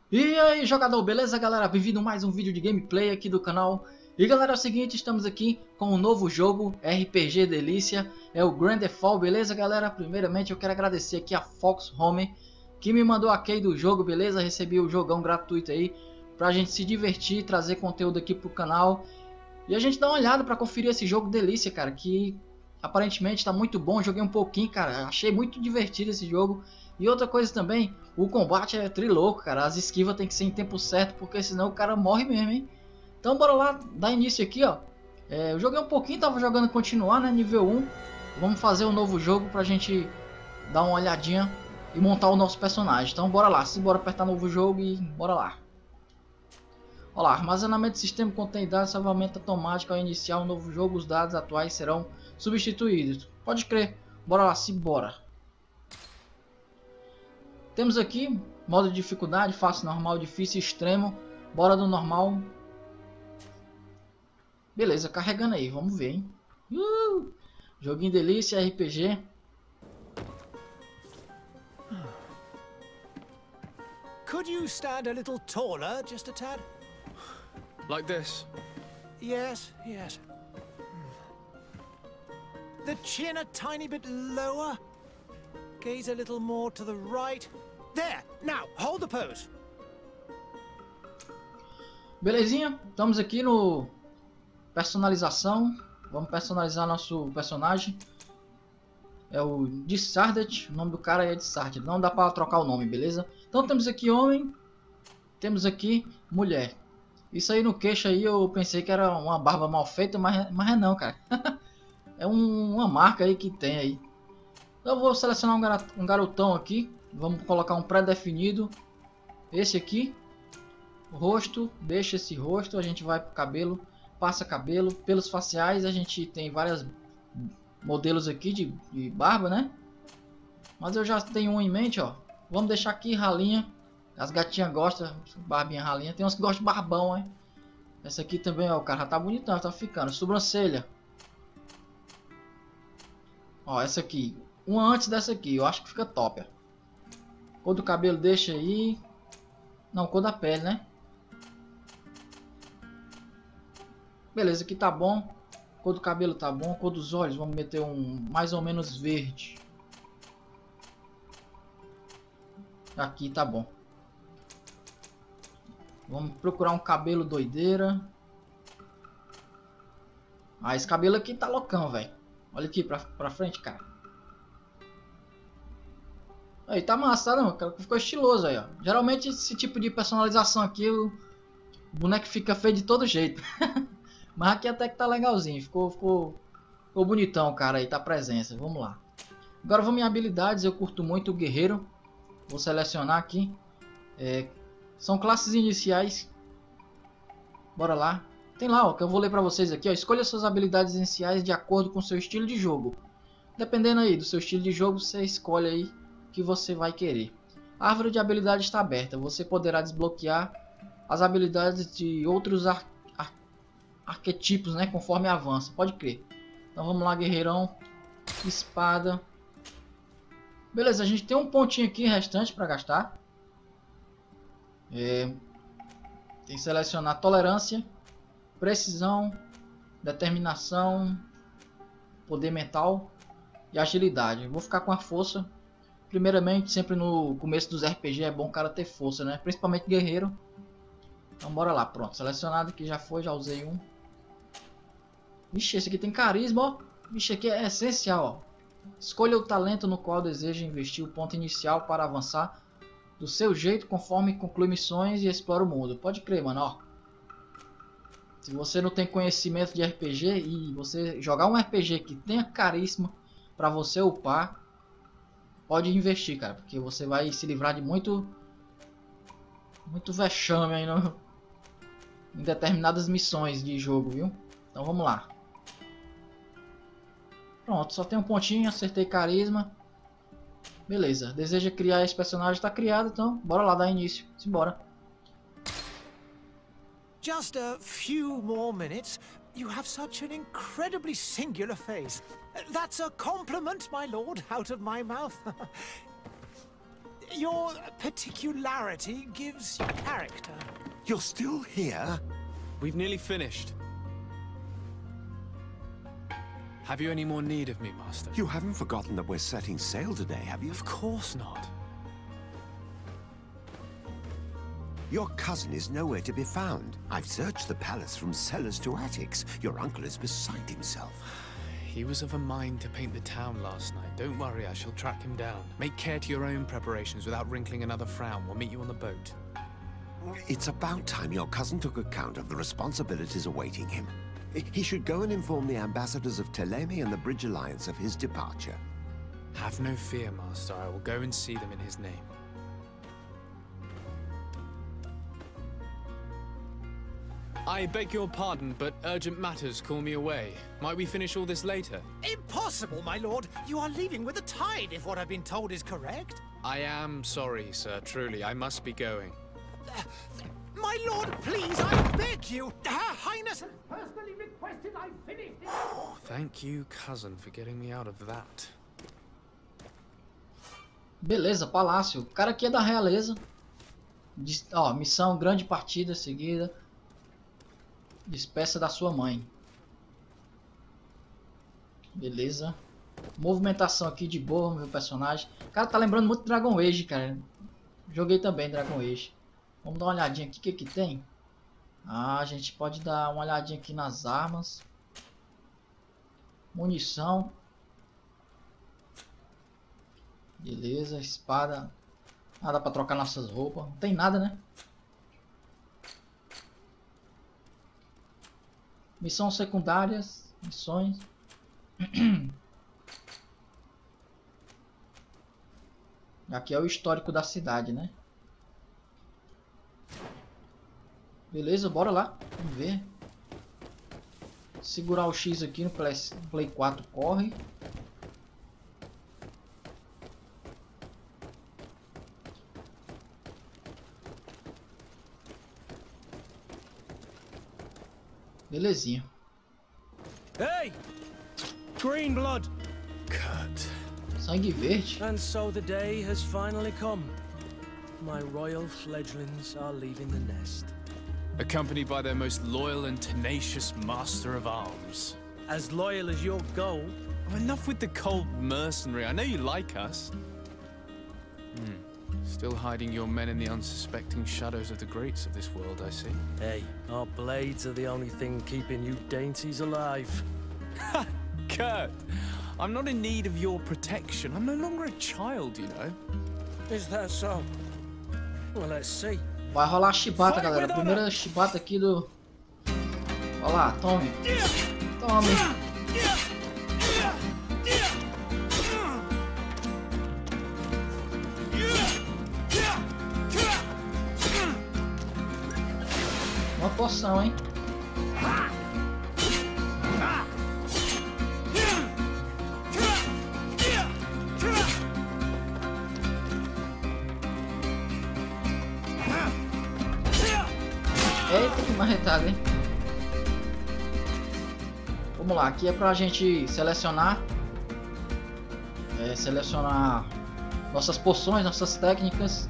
E aí, jogador, beleza, galera? Bem-vindo a mais um vídeo de gameplay aqui do canal. E galera, é o seguinte, estamos aqui com um novo jogo, RPG delícia, é o Greedfall, beleza, galera? Primeiramente eu quero agradecer aqui a Fox Home, que me mandou a key do jogo, beleza? Recebi o jogão gratuito aí, pra gente se divertir, trazer conteúdo aqui pro canal. E a gente dá uma olhada pra conferir esse jogo delícia, cara, que aparentemente tá muito bom. Joguei um pouquinho, cara, achei muito divertido esse jogo. E outra coisa também, o combate é trilouco, cara. As esquivas tem que ser em tempo certo, porque senão o cara morre mesmo, hein? Então bora lá, dar início aqui, ó. Eu joguei um pouquinho, tava jogando continuar, né? Nível 1. Vamos fazer um novo jogo pra gente dar uma olhadinha e montar o nosso personagem. Então bora lá, bora apertar novo jogo e bora lá. Olha lá, armazenamento do sistema contém dados, salvamento automático ao iniciar um novo jogo. Os dados atuais serão substituídos. Pode crer, bora lá, bora. Temos aqui modo de dificuldade, fácil, normal, difícil, extremo. Bora do normal. Beleza, carregando aí, vamos ver, hein? Joguinho delícia, RPG. Could you stand a little taller, just a tad? Like this? Yes, yes. The chin a tiny bit lower. Gaze a little more to the right. There! Now, hold the pose. Belezinha, estamos aqui no personalização. Vamos personalizar nosso personagem. É o Disardet, o nome do cara é Disardet. Não dá para trocar o nome, beleza? Então temos aqui homem, temos aqui mulher. Isso aí no queixo aí eu pensei que era uma barba mal feita, mas é não, cara. É uma marca aí que tem aí. Eu vou selecionar um garotão aqui. Vamos colocar um pré-definido. Esse aqui. O rosto. Deixa esse rosto. A gente vai pro cabelo. Passa cabelo. Pelos faciais. A gente tem vários modelos aqui de barba, né? Mas eu já tenho um em mente, ó. Vamos deixar aqui ralinha. As gatinhas gostam. Barbinha ralinha. Tem uns que gostam de barbão, hein? Essa aqui também, ó. O cara já tá bonitão. Tá ficando. Sobrancelha. Ó, essa aqui. Uma antes dessa aqui, eu acho que fica top. Cor do cabelo deixa aí. Não, cor da pele, né? Beleza, aqui tá bom. Cor do cabelo tá bom. Cor dos olhos, vamos meter um mais ou menos verde. Aqui tá bom. Vamos procurar um cabelo doideira. Ah, esse cabelo aqui tá loucão, velho. Olha aqui pra frente, cara. Aí tá massa, não, cara, ficou estiloso aí, ó. Geralmente esse tipo de personalização aqui, o boneco fica feio de todo jeito. Mas aqui até que tá legalzinho, ficou bonitão, cara, aí tá presença. Vamos lá. Agora vamos em habilidades, eu curto muito o guerreiro. Vou selecionar aqui. São classes iniciais. Bora lá. Tem lá, ó, que eu vou ler pra vocês aqui, ó. Escolha suas habilidades iniciais de acordo com o seu estilo de jogo. Dependendo aí do seu estilo de jogo, você escolhe aí que você vai querer. A árvore de habilidades está aberta. Você poderá desbloquear as habilidades de outros arquetipos, né, conforme avança. Pode crer. Então vamos lá, guerreirão. Espada. Beleza, a gente tem um pontinho aqui restante para gastar. Tem que selecionar tolerância, precisão, determinação, poder mental e agilidade. Vou ficar com a força. Primeiramente, sempre no começo dos RPG é bom o cara ter força, né? Principalmente guerreiro. Então bora lá, pronto. Selecionado aqui já foi, já usei um. Vixe, esse aqui tem carisma, ó. Vixe, aqui é essencial, ó. Escolha o talento no qual deseja investir o ponto inicial para avançar do seu jeito conforme conclui missões e explora o mundo. Pode crer, mano, ó. Se você não tem conhecimento de RPG e você jogar um RPG que tenha carisma para você upar, pode investir, cara, porque você vai se livrar de muito vexame aí em determinadas missões de jogo, viu? Então vamos lá. Pronto, só tem um pontinho, acertei carisma. Beleza, deseja criar esse personagem, está criado, então bora lá dar início. Simbora. Just a few more minutes. You have such an incredibly singular face. That's a compliment, my lord, out of my mouth. Your particularity gives you character. You're still here? We've nearly finished. Have you any more need of me, Master? You haven't forgotten that we're setting sail today, have you? Of course not. Your cousin is nowhere to be found. I've searched the palace from cellars to attics. Your uncle is beside himself. He was of a mind to paint the town last night. Don't worry, I shall track him down. Make care to your own preparations without wrinkling another frown. We'll meet you on the boat. It's about time your cousin took account of the responsibilities awaiting him. He should go and inform the ambassadors of Telemi and the Bridge Alliance of his departure. Have no fear, Master. I will go and see them in his name. I beg your pardon, but urgent matters call me away. Might we finish all this later? Impossible, my lord. You are leaving with the tide, if what I've been told is correct. I am sorry, sir. Truly, I must be going. My lord, please, I beg you. Her Highness has personally requested I finish this. Thank you, cousin, for getting me out of that. Beleza, palácio. O cara aqui é da realeza. Ó, missão, grande partida seguida. Despeça da sua mãe. Beleza. Movimentação aqui de boa, meu personagem. O cara tá lembrando muito Dragon Age, cara. Joguei também Dragon Age. Vamos dar uma olhadinha aqui, o que que tem? Ah, a gente pode dar uma olhadinha aqui nas armas. Munição. Beleza, espada. Ah, dá pra trocar nossas roupas. Não tem nada, né? Missões secundárias. Missões. Aqui é o histórico da cidade, né? Beleza, bora lá. Vamos ver. Segurar o X aqui no Play 4 corre. Belezinha. Hey! Green blood! Cut. Sangue verde. And so the day has finally come. My royal fledglings are leaving the nest. Accompanied by their most loyal and tenacious master of arms. As loyal as your goal. Oh, enough with the cold mercenary. I know you like us. Still hiding your men in the unsuspecting shadows of the greats of this world, I see. Hey, our blades are the only thing keeping you dainties alive. Ha! Kurt! I'm not in need of your protection. I'm no longer a child, you know. Is that so? Well, let's see. Vai rolar a chibata, galera. Primeira chibata aqui do... Olha lá, tome. Tome. Uma poção, hein? Eita, que marretada, hein? Vamos lá, aqui é pra gente selecionar. Selecionar nossas poções, nossas técnicas.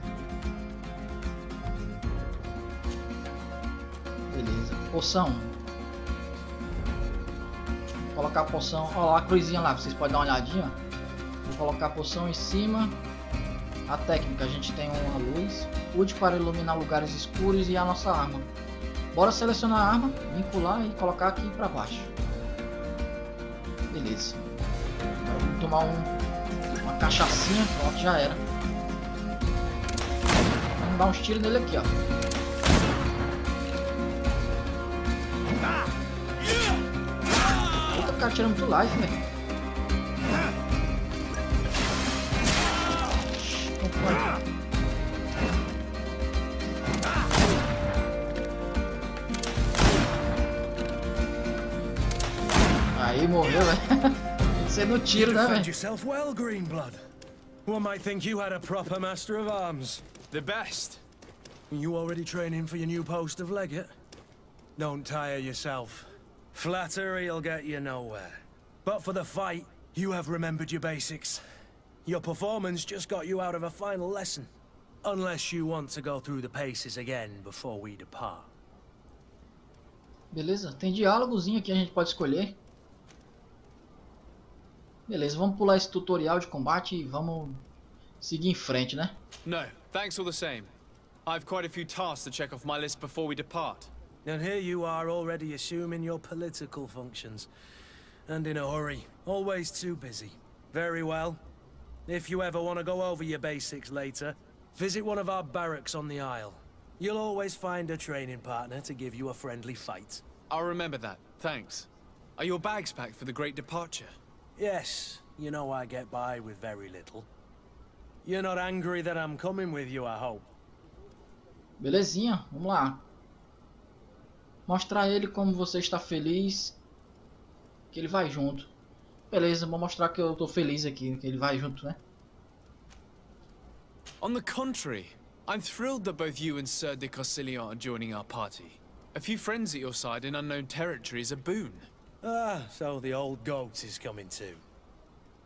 Beleza, poção. Vou colocar a poção. Olha lá a cruzinha lá, vocês podem dar uma olhadinha. Vou colocar a poção em cima. A técnica, a gente tem uma luz. Use para iluminar lugares escuros e a nossa arma. Bora selecionar a arma, vincular e colocar aqui para baixo. Beleza. Agora vamos tomar uma cachaçinha, pronto, já era. Vamos dar uns tiros nele aqui, ó. Eita, o cara tirando muito life, velho. Aí morreu, velho. Tem que ser no tiro, né, velho? Yourself well, Greenblood. One might think you had a proper master of arms. The best. You already training for your new post of legate? Don't tire yourself. Flattery'll get you nowhere. But for the fight, you have remembered your basics. Your performance just got you out of a final lesson. Unless you want to go through the paces again before we depart. Beleza, tem diálogozinho aqui, a gente pode escolher. Beleza, vamos pular esse tutorial de combate e vamos seguir em frente, né? No, thanks all the same. I've quite a few tasks to check off my list before we depart. And here you are already assuming your political functions. And in a hurry. Always too busy. Very well. If you ever want to go over your basics later, visit one of our barracks on the Isle. You'll always find a training partner to give you a friendly fight. I'll remember that, thanks. Are your bags packed for the great departure? Yes, you know I get by with very little. You're not angry that I'm coming with you, I hope. Belezinha, vamos lá. Mostrar a ele como você está feliz, que ele vai junto. Beleza, vou mostrar que eu tô feliz aqui, que ele vai junto, né? On the contrary, I'm thrilled that both you and Sir de Corsilian are joining our party. A few friends at your side in unknown territory is a boon. Ah, so the old goat is coming too.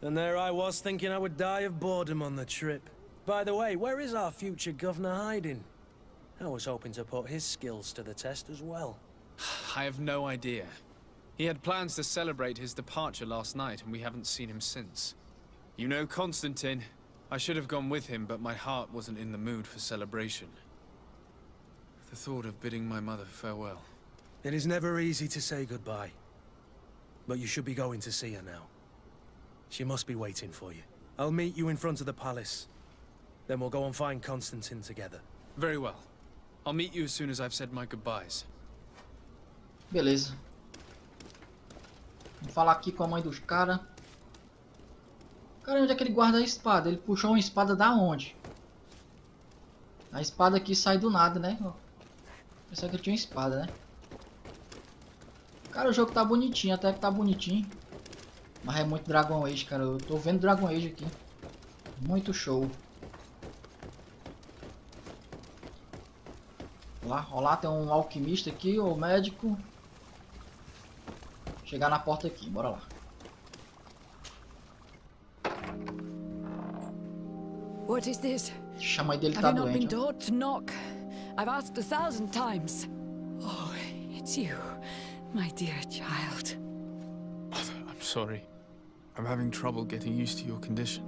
And there I was thinking I would die of boredom on the trip. By the way, where is our future governor hiding? I was hoping to put his skills to the test as well. I have no idea. He had plans to celebrate his departure last night, and we haven't seen him since. You know Constantine. I should have gone with him, but my heart wasn't in the mood for celebration. The thought of bidding my mother farewell. It is never easy to say goodbye. But you should be going to see her now. She must be waiting for you. I'll meet you in front of the palace. Then we'll go and find Constantine together. Very well. I'll meet you as soon as I've said my goodbyes. Beleza. Vou falar aqui com a mãe dos caras. Cara, onde é que ele guarda a espada? Ele puxou uma espada da onde? A espada aqui sai do nada, né? Pensei que ele tinha uma espada, né? Cara, o jogo tá bonitinho, até que tá bonitinho. Mas é muito Dragon Age, cara. Eu tô vendo Dragon Age aqui. Muito show. Olá, tem um alquimista aqui, ou médico. Chegar na porta aqui, bora lá. What is this? A mãe dele Have tá you not been doente. Ó. taught to knock? I've asked 1,000 times. Oh, it's you, my dear child. I'm sorry. I'm having trouble getting used to your condition.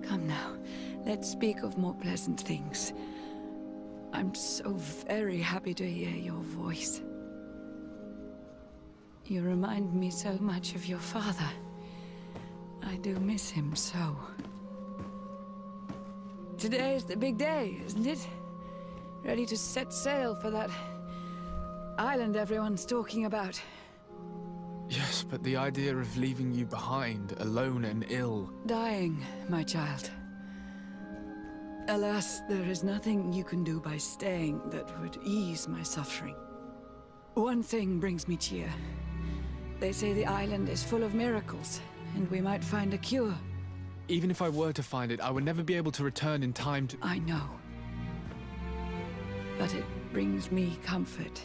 Come now, let's speak of more pleasant things. I'm so very happy to hear your voice. You remind me so much of your father. I do miss him so. Today is the big day, isn't it? Ready to set sail for that island everyone's talking about. Yes, but the idea of leaving you behind, alone and ill... Dying, my child. Alas, there is nothing you can do by staying that would ease my suffering. One thing brings me cheer. They say the island is full of miracles, and we might find a cure. Even if I were to find it, I would never be able to return in time to... I know. But it brings me comfort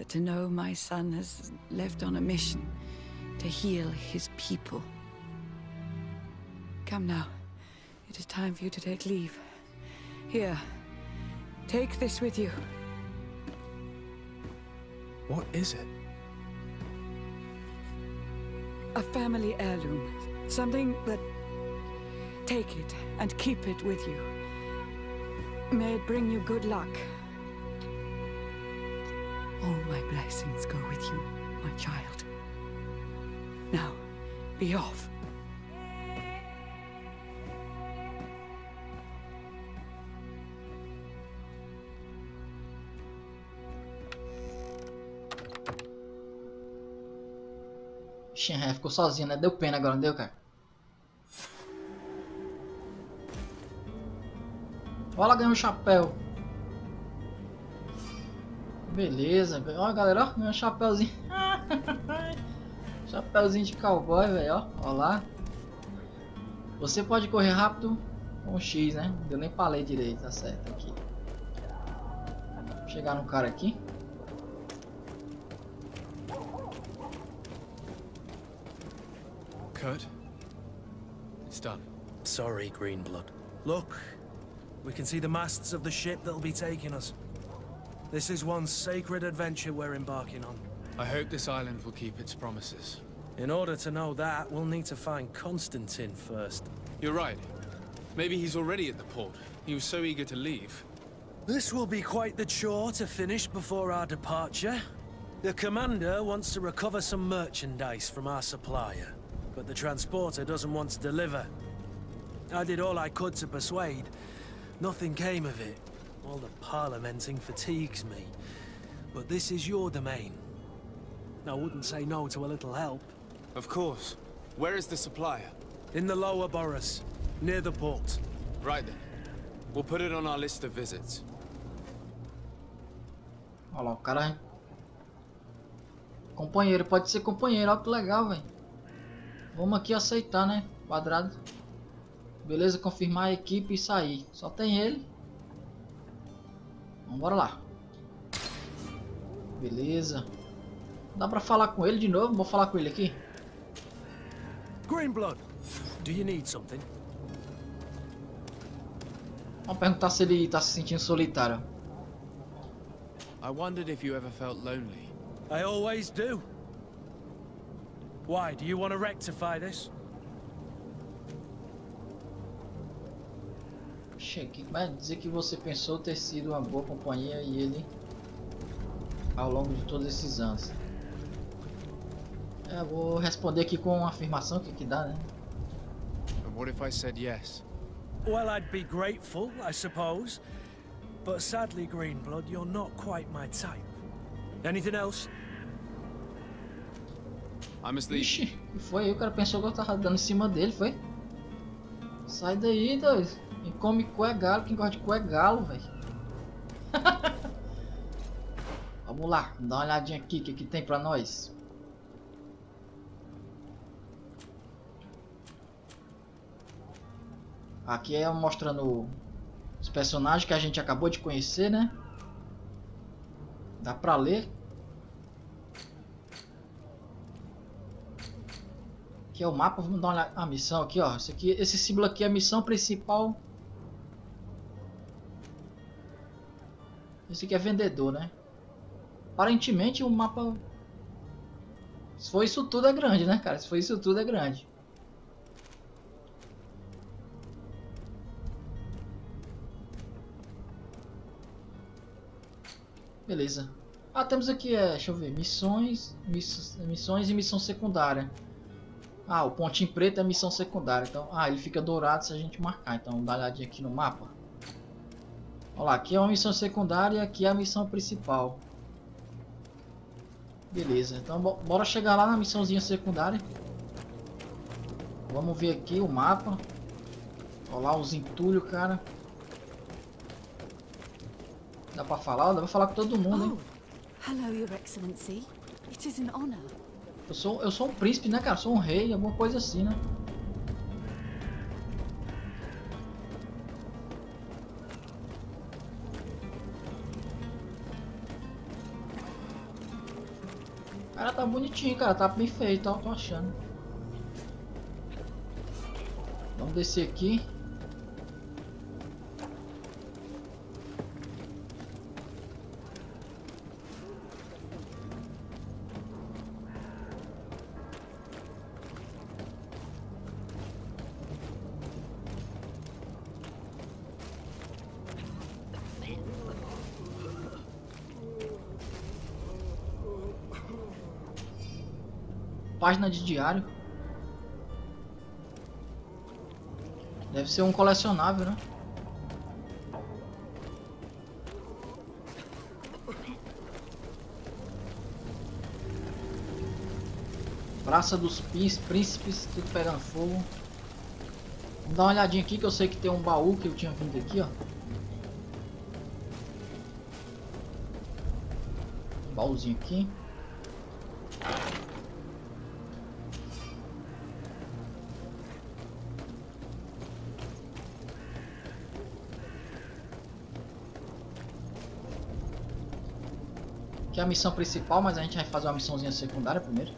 to know my son has left on a mission to heal his people. Come now. It is time for you to take leave. Here, take this with you. What is it? A family heirloom. Something that... Take it and keep it with you. May it bring you good luck. All my blessings go with you, my child. Now, be off. Xinha, ficou sozinho, né? Deu pena agora, não deu, cara? Olha lá, ganhou um chapéu. Beleza, ó galera, ó, ganhou um chapéuzinho. Chapéuzinho de cowboy, velho, ó. Ó lá. Você pode correr rápido com X, né? Não deu nem pra ler direito, tá certo aqui. Vou chegar no cara aqui. Kurt? It's done. Sorry, Greenblood. Look, we can see the masts of the ship that'll be taking us. This is one sacred adventure we're embarking on. I hope this island will keep its promises. In order to know that, we'll need to find Constantine first. You're right. Maybe he's already at the port. He was so eager to leave. This will be quite the chore to finish before our departure. The commander wants to recover some merchandise from our supplier, but the transporter doesn't want to deliver. I did all I could to persuade. Nothing came of it. All the parliamenting fatigues me. But this is your domain. I wouldn't say no to a little help. Of course. Where is the supplier? In the lower boroughs, near the port. Right then. We'll put it on our list of visits. Olha lá, o cara... Companheiro, pode ser companheiro, olha que legal, velho. Vamos aqui aceitar, né? Quadrado. Beleza, confirmar a equipe e sair. Só tem ele. Vamos lá. Beleza. Dá pra falar com ele de novo? Vou falar com ele aqui. Greenblood, do you need something? Vamos perguntar se ele tá se sentindo solitário. I wondered if you ever felt lonely. I always do. Why, do you want to rectify this? Cheque, vai dizer que você pensou ter sido uma boa companhia e ele ao longo de todos esses anos. Eu vou responder aqui com uma afirmação que dá, né? And what if I said yes? Well, I'd be grateful, I suppose. But sadly, Greenblood, you're not quite my type. Anything else? I must leave. Ixi, que foi aí? O cara pensou que eu tava dando em cima dele, foi? Sai daí, dois. Quem come cu é galo, quem gosta de cu é galo, velho. Vamos lá, dá uma olhadinha aqui, o que tem pra nós. Aqui é mostrando os personagens que a gente acabou de conhecer, né? Dá pra ler. Aqui é o mapa, vamos dar uma olhada. A missão aqui, ó. Esse símbolo aqui é a missão principal. Esse aqui é vendedor, né? Aparentemente o mapa... Se for isso tudo é grande, né, cara? Se for isso tudo é grande. Beleza. Ah, temos aqui, deixa eu ver, missões e missão secundária. Ah, o pontinho preto é missão secundária. Então, ele fica dourado se a gente marcar. Então, dá uma olhadinha aqui no mapa. Olha lá, aqui é uma missão secundária e aqui é a missão principal. Beleza, então bora chegar lá na missãozinha secundária. Vamos ver aqui o mapa. Olha lá os entulhos, cara. Dá pra falar? Dá pra falar com todo mundo, hein? Hello, Your Excellency. It is an honor. Eu sou um príncipe, né, cara? Sou um rei, alguma coisa assim, né? Cara, tá bonitinho, cara. Tá bem feito, ó. Tô achando. Vamos descer aqui. Página de diário. Deve ser um colecionável, né? Praça dos Príncipes, tudo pegando fogo. Vamos dar uma olhadinha aqui que eu sei que tem um baú que eu tinha vindo aqui, ó. Baúzinho aqui. Que é a missão principal, mas a gente vai fazer uma missãozinha secundária primeiro.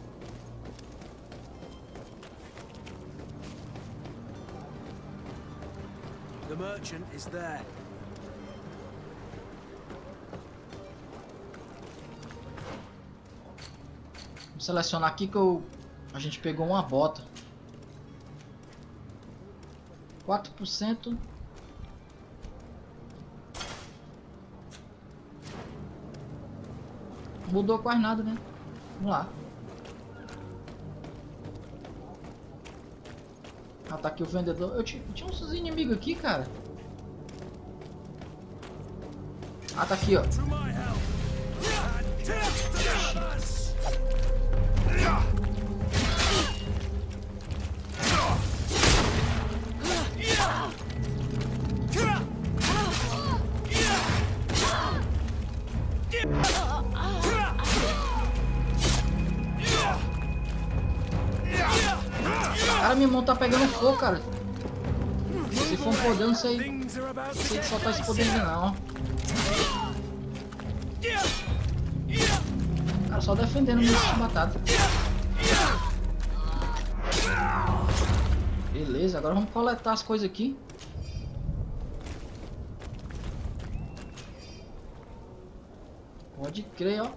The merchant is there. Vou selecionar aqui que a gente pegou uma bota. 4%. Mudou quase nada, né? Vamos lá. Ah, tá aqui o vendedor. Eu tinha uns inimigos aqui, cara. Ah, tá aqui, ó. Cara, minha mão tá pegando fogo, cara. Se for um poder, eu não sei soltar esse poder ainda não. Cara, só defendendo mesmo esse batata. Beleza, agora vamos coletar as coisas aqui. Pode crer, ó.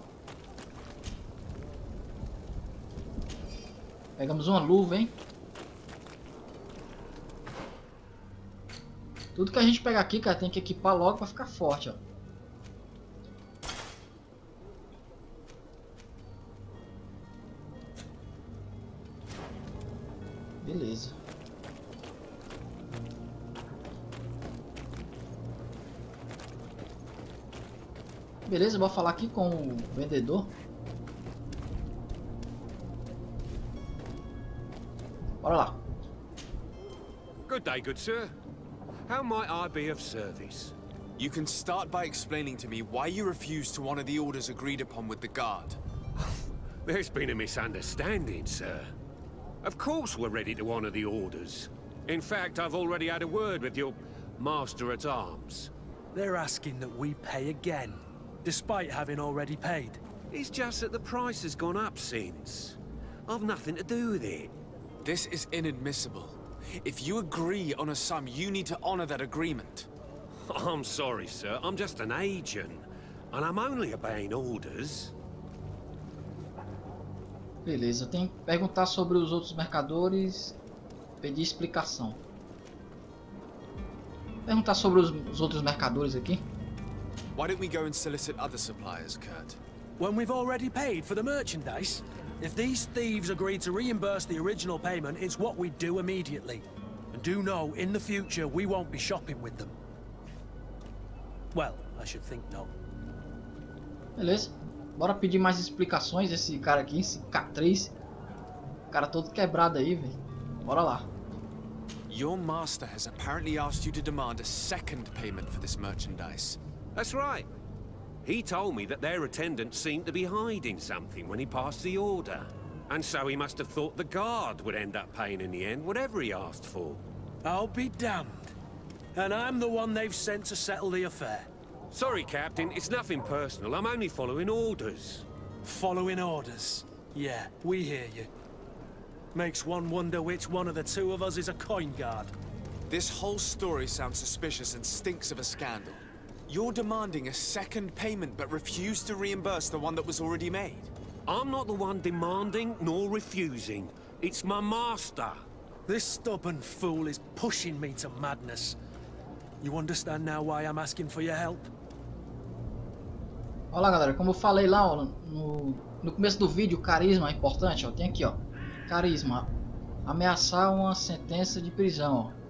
Pegamos uma luva, hein? Tudo que a gente pegar aqui, cara, tem que equipar logo pra ficar forte, ó. Beleza. Beleza, vou falar aqui com o vendedor. Bora lá. Good day, good sir. How might I be of service? You can start by explaining to me why you refused to honor the orders agreed upon with the guard. There's been a misunderstanding, sir. Of course we're ready to honor the orders. In fact, I've already had a word with your master-at-arms. They're asking that we pay again, despite having already paid. It's just that the price has gone up since. I've nothing to do with it. This is inadmissible. If you agree on a sum, you need to honor that agreement. I'm sorry, sir. I'm just an agent. And I'm only obeying orders. Beleza, tem que perguntar sobre os outros mercadores. Pedir explicação. Perguntar sobre os outros mercadores aqui. Why don't we go and solicit other suppliers, Kurt? When we've already paid for the merchandise? If these thieves agree to reimburse the original payment, it's what we do immediately. And do know, in the future, we won't be shopping with them. Well, I should think not. Beleza. Bora pedir mais explicações. Esse cara aqui, esse K3. Cara todo quebrado aí, velho. Bora lá. Your master has apparently asked you to demand a second payment for this merchandise. That's right. He told me that their attendant seemed to be hiding something when he passed the order. And so he must have thought the guard would end up paying in the end, whatever he asked for. I'll be damned. And I'm the one they've sent to settle the affair. Sorry, Captain, it's nothing personal. I'm only following orders. Following orders? Yeah, we hear you. Makes one wonder which one of the two of us is a coin guard. This whole story sounds suspicious and stinks of a scandal. You're demanding a second payment but refuse to reimburse the one that was already made. I'm not the one demanding nor refusing. It's my master. This stubborn fool is pushing me to madness. You understand now why I'm asking for your help? Olha lá, galera, como eu falei lá, ó, no começo do vídeo, carisma é importante, ó. Tem aqui, ó. Carisma. Ameaçar uma sentença de prisão, ó.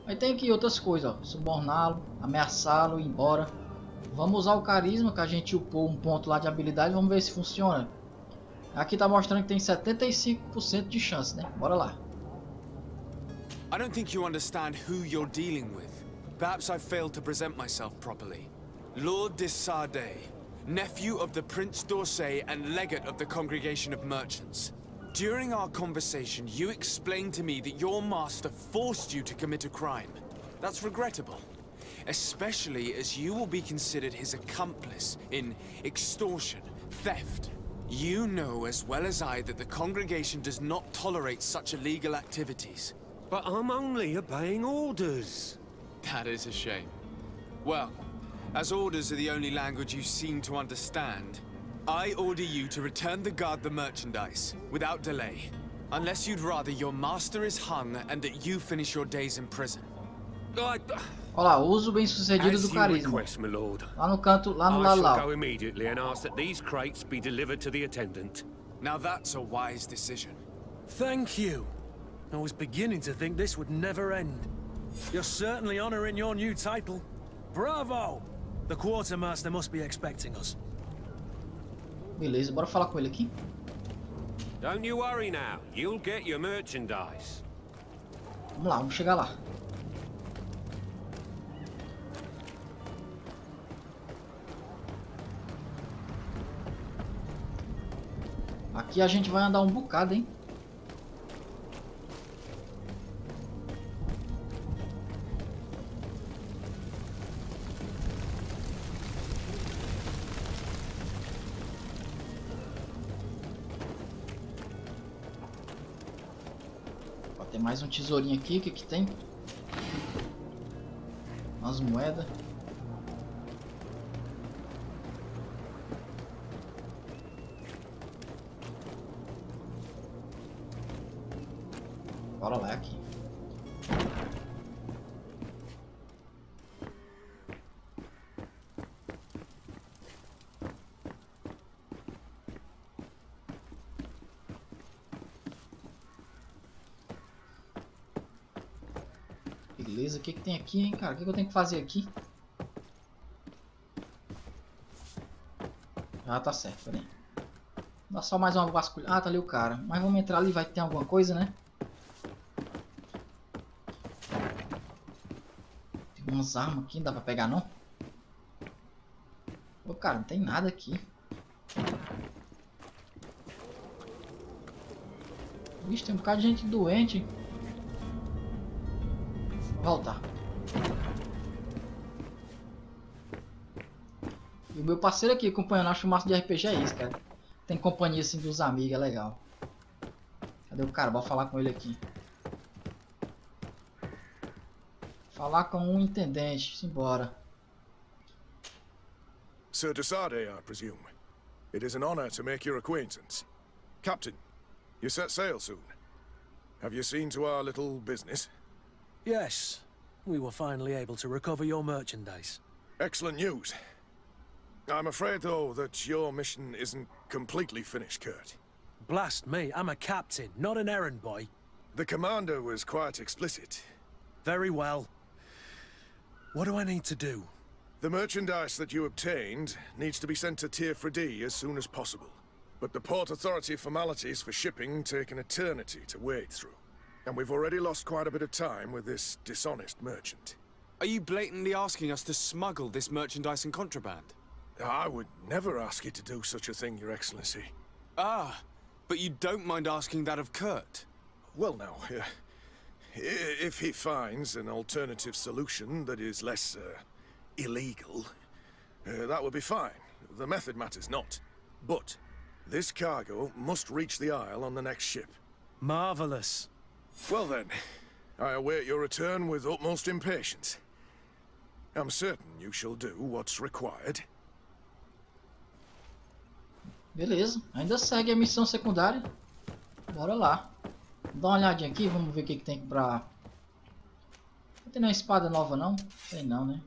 Aí tem aqui outras coisas, ó. Suborná-lo, ameaçá-lo, ir embora. Vamos usar o carisma, que a gente upou um ponto lá de habilidade. Vamos ver se funciona. Aqui tá mostrando que tem 75% de chance, né? Bora lá. I don't think you understand who you're dealing with. Perhaps I failed to present myself properly. Lord de Sade, nephew of the Prince d'Orsay and legate of the Congregation of Merchants. During our conversation, you explained to me that your master forced you to commit a crime. That's regrettable, especially as you will be considered his accomplice in extortion, theft. You know as well as I that the congregation does not tolerate such illegal activities. But I'm only obeying orders. That is a shame. Well, as orders are the only language you seem to understand, I order you to return the guard the merchandise, without delay. Unless you'd rather your master is hung and that you finish your days in prison. Olha lá, uso bem sucedido do carisma. Request, my lord. Lá no canto, lá no I shall Lalau. go immediately and ask that these crates be delivered to the attendant. Now that's a wise decision. Thank you. I was beginning to think this would never end. You're certainly honoring your new title. Bravo! The quartermaster must be expecting us. Beleza, bora falar com ele aqui. Don't you worry now. You'll get your merchandise. Vamos lá, vamos chegar lá. Aqui a gente vai andar um bocado, hein? Ó, tem mais um tesourinho aqui. O que que tem? Umas moedas. Bora lá aqui. Beleza, o que que tem aqui, hein, cara? O que que eu tenho que fazer aqui? Ah, tá certo, peraí. Dá só mais uma vasculha. Ah, tá ali o cara. Mas vamos entrar ali, vai ter alguma coisa, né? Umas armas aqui, não dá pra pegar não? Ô cara, não tem nada aqui. Vixe, tem um bocado de gente doente. Vou voltar. E o meu parceiro aqui acompanhando, acho que o massa de RPG é isso, cara. Tem companhia assim dos amigos, é legal. Cadê o cara? Bora falar com ele aqui. Falar com um intendente, simbora. Sir Desade, I presume. It is an honor to make your acquaintance. Captain, you set sail soon. Have you seen to our little business? Yes, we were finally able to recover your merchandise. Excellent news. I'm afraid, though, that your mission isn't completely finished, Kurt. Blast me, I'm a captain, not an errand boy. The commander was quite explicit. Very well. What do I need to do? The merchandise that you obtained needs to be sent to Tier 4D as soon as possible. But the Port Authority formalities for shipping take an eternity to wade through. And we've already lost quite a bit of time with this dishonest merchant. Are you blatantly asking us to smuggle this merchandise and contraband? I would never ask you to do such a thing, Your Excellency. Ah, but you don't mind asking that of Kurt? Well now, if he finds an alternative solution that is less, illegal, that would be fine. The method matters not. But this cargo must reach the Isle on the next ship. Marvelous. Well then, I await your return with utmost impatience. I'm certain you shall do what's required. Beleza, ainda segue a missão secundária. Bora lá. Dá uma olhadinha aqui, vamos ver o que que tem pra... Não tem nenhuma espada nova não? Tem não, né?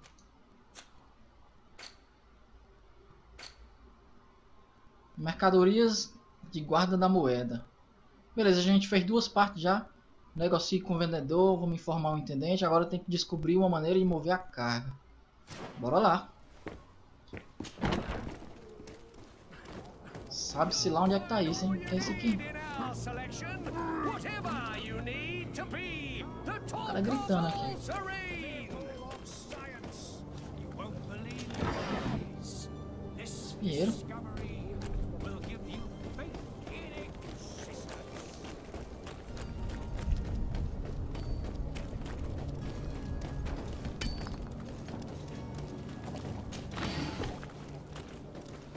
Mercadorias de guarda da moeda. Beleza, a gente fez duas partes já. Negocie com o vendedor, vamos informar o intendente. Agora tem que descobrir uma maneira de mover a carga. Bora lá. Sabe-se lá onde é que tá isso, hein? É isso aqui. O cara gritando aqui. Dinheiro.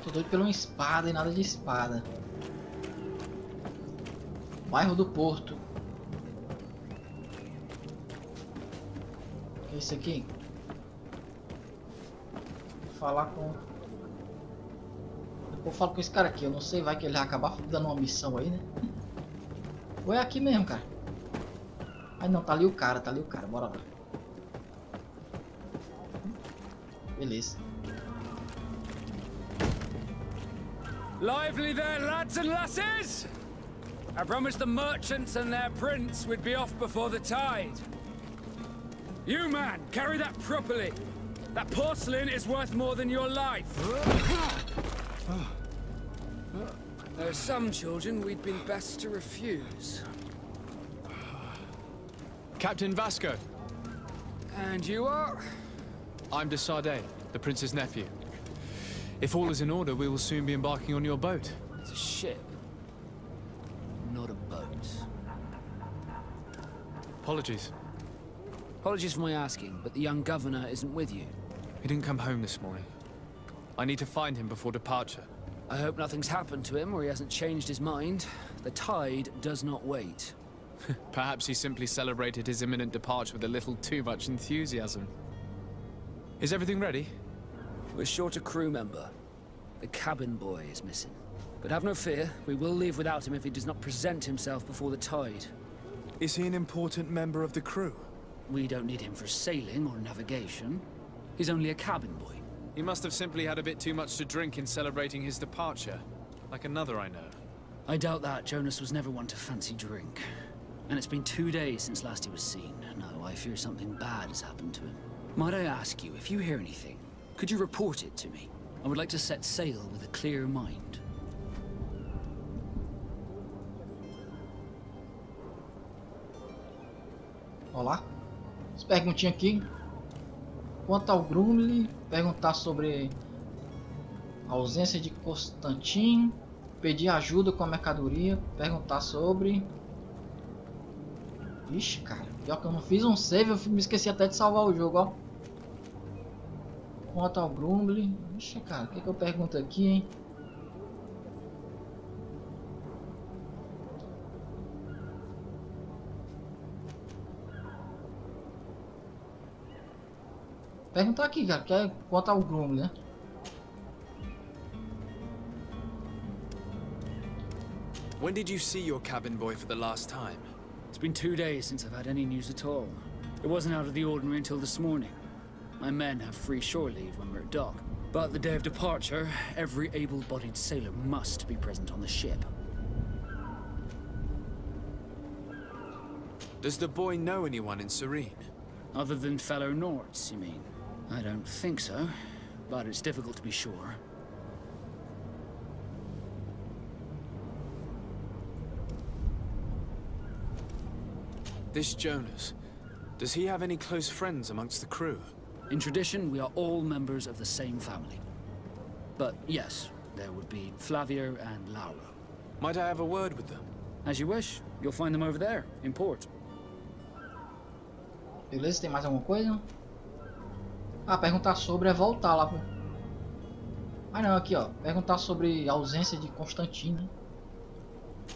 Tô doido pela uma espada e nada de espada. Bairro do Porto. Esse aqui. Vou falar com... Depois eu falo com esse cara aqui. Eu não sei, vai que ele vai acabar dando uma missão aí, né? Ou é aqui mesmo, cara? Ai não, tá ali o cara, bora lá. Beleza. Lively there, lads and lasses! I promised the merchants and their prince we'd be off before the tide. You, man, carry that properly. That porcelain is worth more than your life. There are some children we'd been best to refuse. Captain Vasco. And you are? I'm de Sade, the prince's nephew. If all is in order, we will soon be embarking on your boat. It's a ship, not a boat. Apologies. Apologies for my asking, but the young governor isn't with you. He didn't come home this morning. I need to find him before departure. I hope nothing's happened to him or he hasn't changed his mind. The tide does not wait. Perhaps he simply celebrated his imminent departure with a little too much enthusiasm. Is everything ready? We're short a crew member. The cabin boy is missing. But have no fear, we will leave without him if he does not present himself before the tide. Is he an important member of the crew? We don't need him for sailing or navigation. He's only a cabin boy. He must have simply had a bit too much to drink in celebrating his departure. Like another I know. I doubt that. Jonas was never one to fancy drink. And it's been 2 days since last he was seen. No, I fear something bad has happened to him. Might I ask you, if you hear anything, could you report it to me? I would like to set sail with a clear mind. Olá. As perguntinhas aqui. Quanto ao Grumley, perguntar sobre a ausência de Constantin, pedir ajuda com a mercadoria, perguntar sobre... Ixi, cara, pior que eu não fiz um save, eu me esqueci até de salvar o jogo, ó. Quanto ao Grumley, ixi, cara, o que eu pergunto aqui, hein? Perguntar aqui, cara, que é quanto ao Grumley, né? When did you see your cabin boy for the last time? It's been 2 days since I've had any news at all. It wasn't out of the ordinary until this morning. My men have free shore leave when we're at dock. But the day of departure, every able-bodied sailor must be present on the ship. Does the boy know anyone in Serene? Other than fellow Norts, you mean? I don't think so, but it's difficult to be sure. This Jonas, does he have any close friends amongst the crew? In tradition, we are all members of the same family. But yes, there would be Flavio and Laura. Might I have a word with them? As you wish. You'll find them over there, in port. Beleza, tem mais alguma coisa? Ah, perguntar sobre é voltar lá pro... Ah não, aqui ó, perguntar sobre a ausência de Constantino.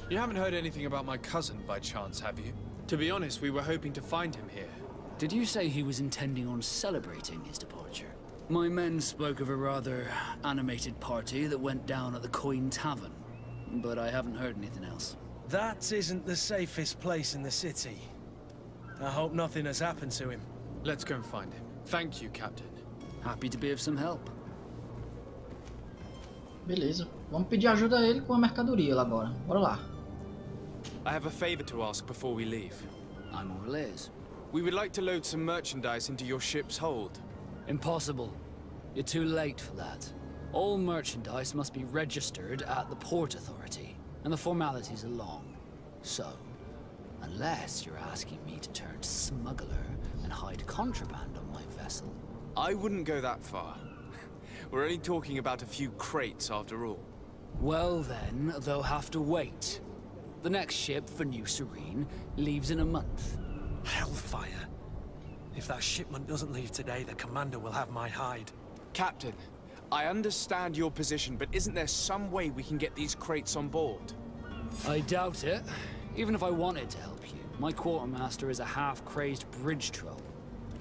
You haven't heard anything about my cousin by chance, have you? To be honest, we were hoping to find him here. Did you say he was intending on celebrating his departure? My men spoke of a rather animated party that went down at the Coin Tavern, but I haven't heard anything else. That isn't the safest place in the city. I hope nothing has happened to him. Let's go and find him. Thank you, Captain. Happy to be of some help. Beleza, vamos pedir ajuda a ele com a mercadoria lá agora. Bora lá. I have a favor to ask before we leave. I'm all ears. We would like to load some merchandise into your ship's hold. Impossible. You're too late for that. All merchandise must be registered at the Port Authority, and the formalities are long. So, unless you're asking me to turn smuggler and hide contraband on my vessel. I wouldn't go that far. We're only talking about a few crates after all. Well then, they'll have to wait. The next ship for New Serene leaves in a month. Hellfire. If that shipment doesn't leave today, the commander will have my hide. Captain, I understand your position, but isn't there some way we can get these crates on board? I doubt it. Even if I wanted to help you, my quartermaster is a half-crazed bridge troll.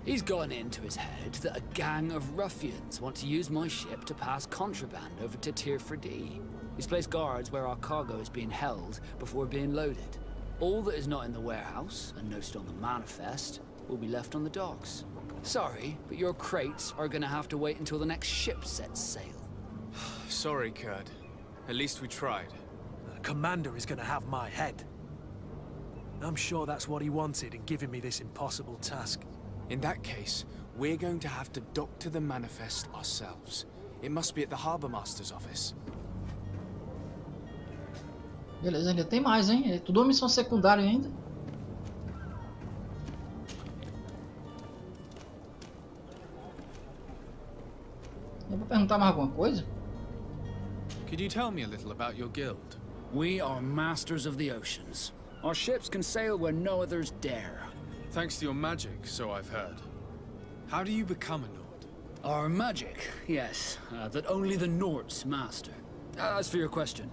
He's gotten into his head that a gang of ruffians want to use my ship to pass contraband over to Tier 4D. He's placed guards where our cargo is being held before being loaded. All that is not in the warehouse, and noted on the manifest, will be left on the docks. Sorry, but your crates are gonna have to wait until the next ship sets sail. Sorry, Kurd. At least we tried. The commander is gonna have my head. I'm sure that's what he wanted in giving me this impossible task. In that case, we're going to have to dock to the manifest ourselves. It must be at the Harbour Master's office. Beleza, ainda tem mais, hein? É tudo uma missão secundária ainda. Dá pra perguntar mais alguma coisa? Could you tell me a little about your guild? We are masters of the oceans. Our ships can sail where no others dare. Thanks to your magic, so I've heard. How do you become a Nord? Our magic, yes, that only the Nords master. As for your question,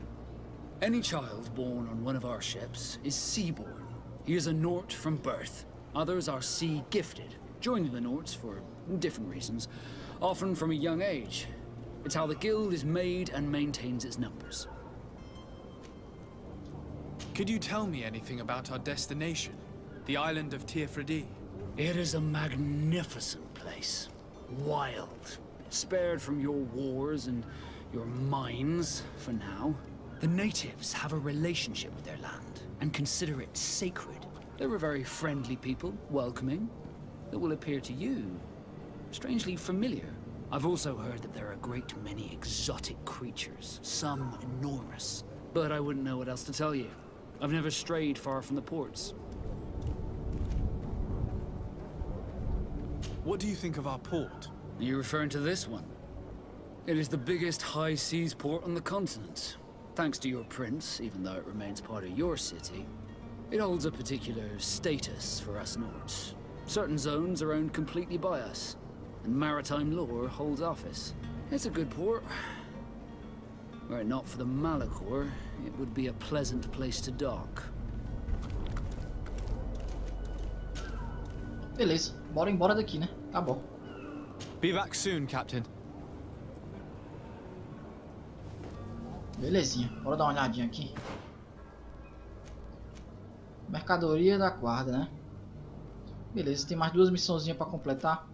any child born on one of our ships is sea-born. He is a Nord from birth. Others are sea-gifted, joining the Nords for different reasons, often from a young age. It's how the guild is made and maintains its numbers. Could you tell me anything about our destination? The island of Tier 4D? It is a magnificent place. Wild. Spared from your wars and your mines, for now. The natives have a relationship with their land, and consider it sacred. They're a very friendly people, welcoming, that will appear to you strangely familiar. I've also heard that there are a great many exotic creatures, some enormous. But I wouldn't know what else to tell you. I've never strayed far from the ports. What do you think of our port? Are you referring to this one? It is the biggest high seas port on the continent. Thanks to your prince, even though it remains part of your city, it holds a particular status for us Nords. Certain zones are owned completely by us, and maritime law holds office. It's a good port. Were it not for the Malachor, it would be a pleasant place to dock. Beleza, bora embora daqui, né? Tá bom. Be back soon, Captain. Belezinha, bora dar uma olhadinha aqui. Mercadoria da guarda, né? Beleza, tem mais duas missãozinhas pra completar.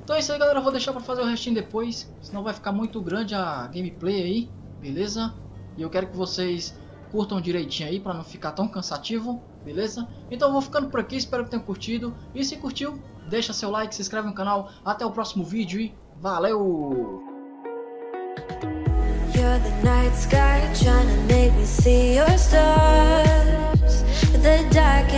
Então é isso aí, galera. Eu vou deixar pra fazer o restinho depois, senão vai ficar muito grande a gameplay aí, beleza? E eu quero que vocês curtam direitinho aí, pra não ficar tão cansativo, beleza? Então eu vou ficando por aqui, espero que tenham curtido. E se curtiu, deixa seu like, se inscreve no canal. Até o próximo vídeo e valeu! You're the night sky trying to make me see your stars, but the dark